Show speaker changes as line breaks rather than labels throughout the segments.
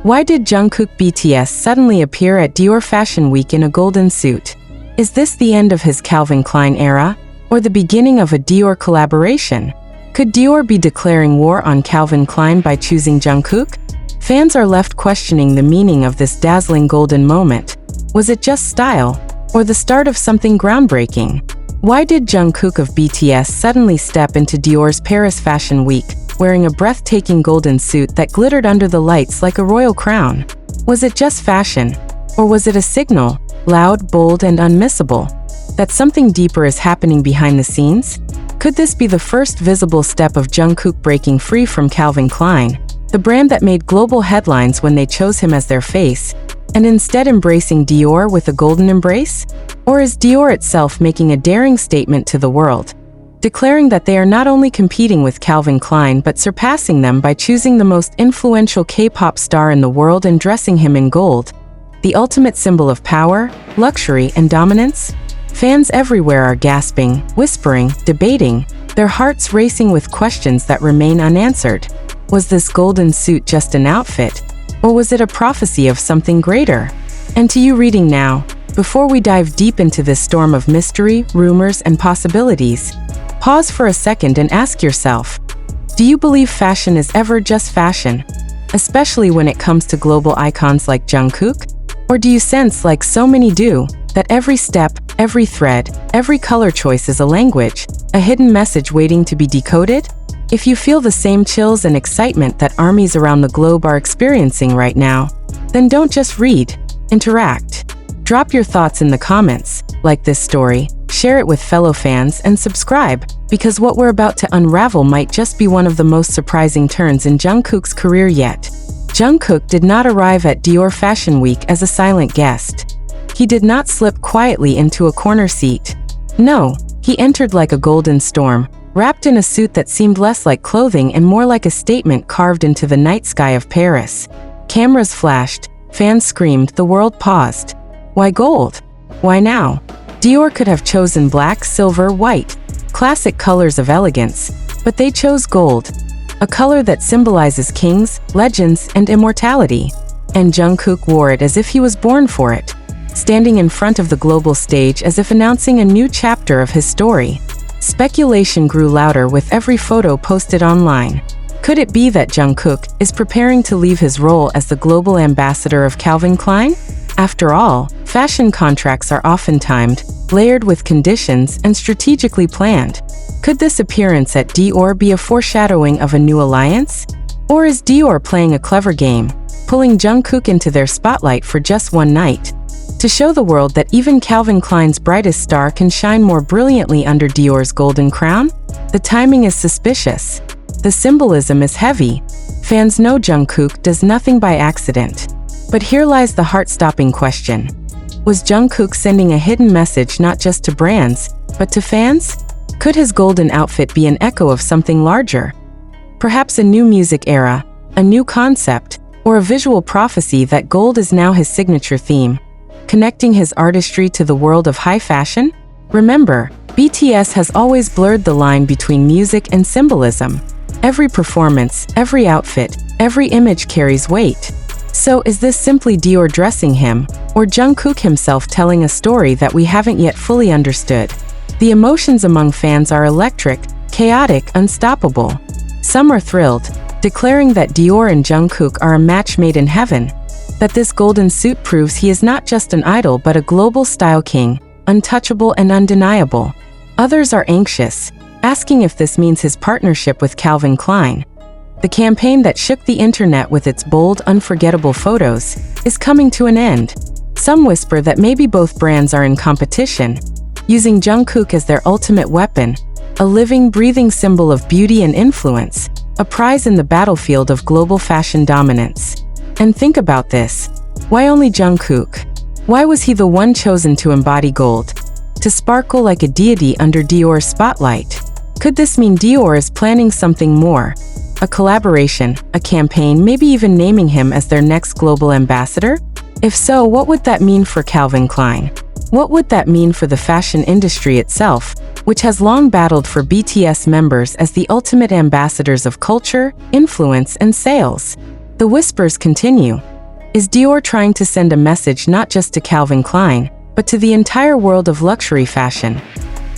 Why did Jungkook BTS suddenly appear at Dior Fashion Week in a golden suit? Is this the end of his Calvin Klein era, or the beginning of a Dior collaboration? Could Dior be declaring war on Calvin Klein by choosing Jungkook? Fans are left questioning the meaning of this dazzling golden moment. Was it just style, or the start of something groundbreaking? Why did Jungkook of BTS suddenly step into Dior's Paris Fashion Week, wearing a breathtaking golden suit that glittered under the lights like a royal crown? Was it just fashion, or was it a signal, loud, bold, and unmissable, that something deeper is happening behind the scenes? Could this be the first visible step of Jungkook breaking free from Calvin Klein, the brand that made global headlines when they chose him as their face, and instead embracing Dior with a golden embrace? Or is Dior itself making a daring statement to the world, declaring that they are not only competing with Calvin Klein but surpassing them by choosing the most influential K-pop star in the world and dressing him in gold, the ultimate symbol of power, luxury, and dominance? Fans everywhere are gasping, whispering, debating, their hearts racing with questions that remain unanswered. Was this golden suit just an outfit, or was it a prophecy of something greater? And to you reading now, before we dive deep into this storm of mystery, rumors, and possibilities, pause for a second and ask yourself, do you believe fashion is ever just fashion, especially when it comes to global icons like Jungkook? Or do you sense, like so many do, that every step, every thread, every color choice is a language, a hidden message waiting to be decoded? If you feel the same chills and excitement that armies around the globe are experiencing right now, then don't just read, interact. Drop your thoughts in the comments, like this story, share it with fellow fans, and subscribe, because what we're about to unravel might just be one of the most surprising turns in Jungkook's career yet. Jungkook did not arrive at Dior Fashion Week as a silent guest. He did not slip quietly into a corner seat. No, he entered like a golden storm, wrapped in a suit that seemed less like clothing and more like a statement carved into the night sky of Paris. Cameras flashed, fans screamed, the world paused. Why gold? Why now? Dior could have chosen black, silver, white, classic colors of elegance, but they chose gold, a color that symbolizes kings, legends, and immortality. And Jungkook wore it as if he was born for it, standing in front of the global stage as if announcing a new chapter of his story. Speculation grew louder with every photo posted online. Could it be that Jungkook is preparing to leave his role as the global ambassador of Calvin Klein? After all, fashion contracts are often timed, layered with conditions, and strategically planned. Could this appearance at Dior be a foreshadowing of a new alliance? Or is Dior playing a clever game, pulling Jungkook into their spotlight for just one night, to show the world that even Calvin Klein's brightest star can shine more brilliantly under Dior's golden crown? The timing is suspicious. The symbolism is heavy. Fans know Jungkook does nothing by accident. But here lies the heart-stopping question. Was Jungkook sending a hidden message not just to brands, but to fans? Could his golden outfit be an echo of something larger? Perhaps a new music era, a new concept, or a visual prophecy that gold is now his signature theme, connecting his artistry to the world of high fashion? Remember, BTS has always blurred the line between music and symbolism. Every performance, every outfit, every image carries weight. So is this simply Dior dressing him, or Jungkook himself telling a story that we haven't yet fully understood? The emotions among fans are electric, chaotic, unstoppable. Some are thrilled, declaring that Dior and Jungkook are a match made in heaven, that this golden suit proves he is not just an idol but a global style king, untouchable and undeniable. Others are anxious, asking if this means his partnership with Calvin Klein, the campaign that shook the internet with its bold, unforgettable photos, is coming to an end. Some whisper that maybe both brands are in competition, using Jungkook as their ultimate weapon, a living, breathing symbol of beauty and influence, a prize in the battlefield of global fashion dominance. And think about this. Why only Jungkook? Why was he the one chosen to embody gold, to sparkle like a deity under Dior's spotlight? Could this mean Dior is planning something more? A collaboration, a campaign, maybe even naming him as their next global ambassador? If so, what would that mean for Calvin Klein? What would that mean for the fashion industry itself, which has long battled for BTS members as the ultimate ambassadors of culture, influence, and sales? The whispers continue. Is Dior trying to send a message not just to Calvin Klein, but to the entire world of luxury fashion?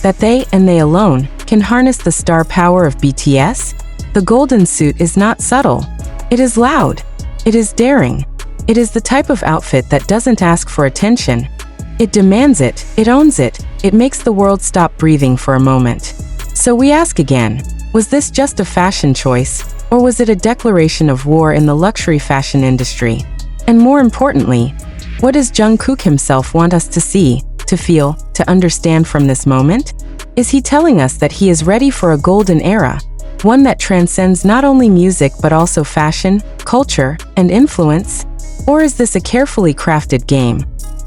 That they, and they alone, can harness the star power of BTS? The golden suit is not subtle. It is loud. It is daring. It is the type of outfit that doesn't ask for attention. It demands it, it owns it, it makes the world stop breathing for a moment. So we ask again, was this just a fashion choice, or was it a declaration of war in the luxury fashion industry? And more importantly, what does Jungkook himself want us to see, to feel, to understand from this moment? Is he telling us that he is ready for a golden era, one that transcends not only music but also fashion, culture, and influence? Or is this a carefully crafted game,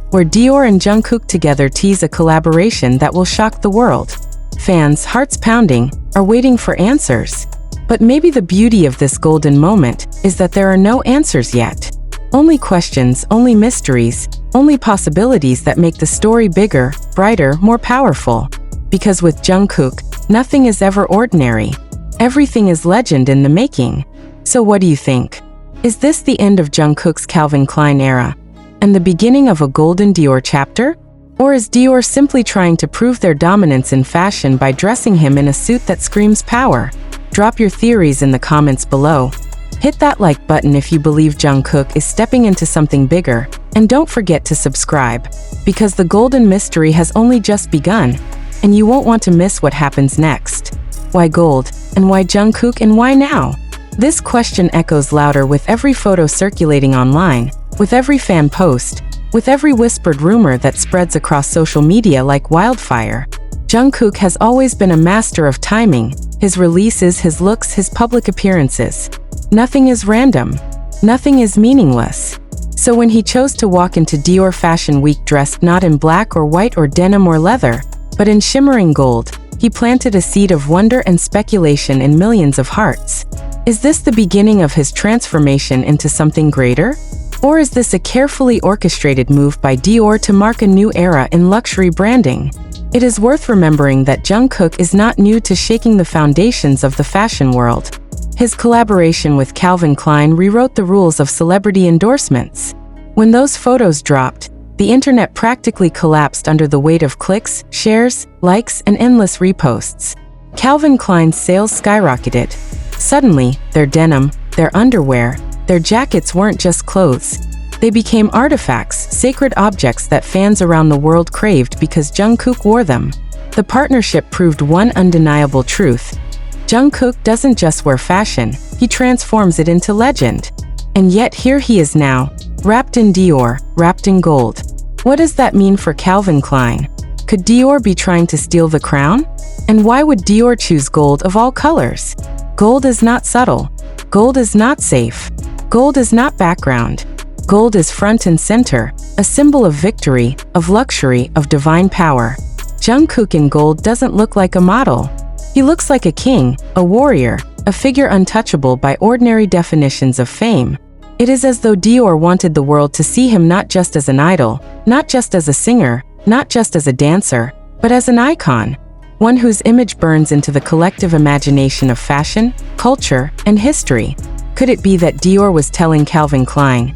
where Dior and Jungkook together tease a collaboration that will shock the world? Fans, hearts pounding, are waiting for answers. But maybe the beauty of this golden moment is that there are no answers yet. Only questions, only mysteries, only possibilities that make the story bigger, brighter, more powerful. Because with Jungkook, nothing is ever ordinary. Everything is legend in the making. So what do you think? Is this the end of Jungkook's Calvin Klein era, and the beginning of a golden Dior chapter? Or is Dior simply trying to prove their dominance in fashion by dressing him in a suit that screams power? Drop your theories in the comments below. Hit that like button if you believe Jungkook is stepping into something bigger, and don't forget to subscribe, because the golden mystery has only just begun, and you won't want to miss what happens next. Why gold? And why Jungkook? And why now? This question echoes louder with every photo circulating online, with every fan post, with every whispered rumor that spreads across social media like wildfire. Jungkook has always been a master of timing, his releases, his looks, his public appearances. Nothing is random. Nothing is meaningless. So when he chose to walk into Dior Fashion Week dressed not in black or white or denim or leather, but in shimmering gold, he planted a seed of wonder and speculation in millions of hearts. Is this the beginning of his transformation into something greater? Or is this a carefully orchestrated move by Dior to mark a new era in luxury branding? It is worth remembering that Jungkook is not new to shaking the foundations of the fashion world. His collaboration with Calvin Klein rewrote the rules of celebrity endorsements. When those photos dropped, the internet practically collapsed under the weight of clicks, shares, likes, and endless reposts. Calvin Klein's sales skyrocketed. Suddenly, their denim, their underwear, their jackets weren't just clothes. They became artifacts, sacred objects that fans around the world craved because Jungkook wore them. The partnership proved one undeniable truth. Jungkook doesn't just wear fashion, he transforms it into legend. And yet here he is now, wrapped in Dior, wrapped in gold. What does that mean for Calvin Klein? Could Dior be trying to steal the crown? And why would Dior choose gold of all colors? Gold is not subtle. Gold is not safe. Gold is not background. Gold is front and center, a symbol of victory, of luxury, of divine power. Jungkook in gold doesn't look like a model. He looks like a king, a warrior, a figure untouchable by ordinary definitions of fame. It is as though Dior wanted the world to see him not just as an idol, not just as a singer, not just as a dancer, but as an icon, one whose image burns into the collective imagination of fashion, culture, and history. Could it be that Dior was telling Calvin Klein,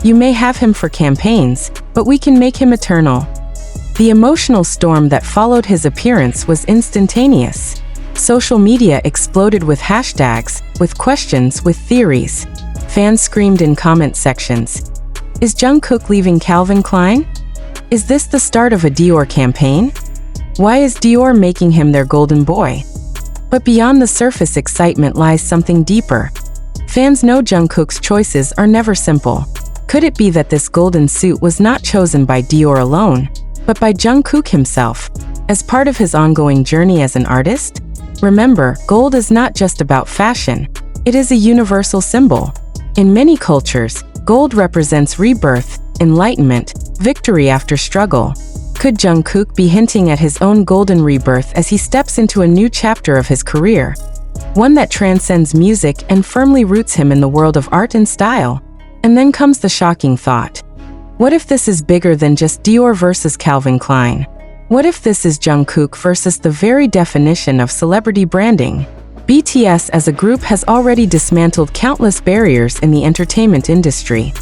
"You may have him for campaigns, but we can make him eternal"? The emotional storm that followed his appearance was instantaneous. Social media exploded with hashtags, with questions, with theories. Fans screamed in comment sections. Is Jungkook leaving Calvin Klein? Is this the start of a Dior campaign? Why is Dior making him their golden boy? But beyond the surface excitement lies something deeper. Fans know Jungkook's choices are never simple. Could it be that this golden suit was not chosen by Dior alone, but by Jungkook himself, as part of his ongoing journey as an artist? Remember, gold is not just about fashion. It is a universal symbol. In many cultures, gold represents rebirth, enlightenment, victory after struggle. Could Jungkook be hinting at his own golden rebirth as he steps into a new chapter of his career? One that transcends music and firmly roots him in the world of art and style. And then comes the shocking thought. What if this is bigger than just Dior versus Calvin Klein? What if this is Jungkook versus the very definition of celebrity branding? BTS as a group has already dismantled countless barriers in the entertainment industry.